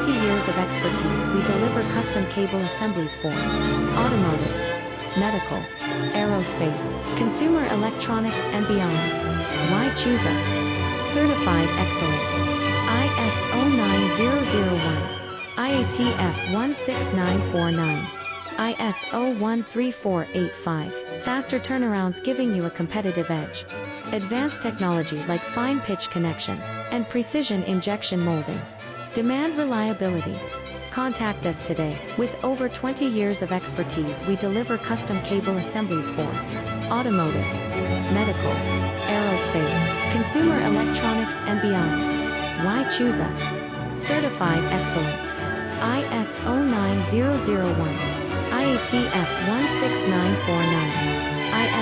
20 years of expertise, we deliver custom cable assemblies for automotive, medical, aerospace, consumer electronics and beyond. Why choose us? Certified excellence. ISO 9001, IATF 16949, ISO 13485. Faster turnarounds giving you a competitive edge. Advanced technology like fine pitch connections and precision injection molding. Demand reliability. Contact us today. With over 20 years of expertise, we deliver custom cable assemblies for automotive, medical, aerospace, consumer electronics and beyond. Why choose us? Certified excellence. ISO 9001, IATF 16949, ISO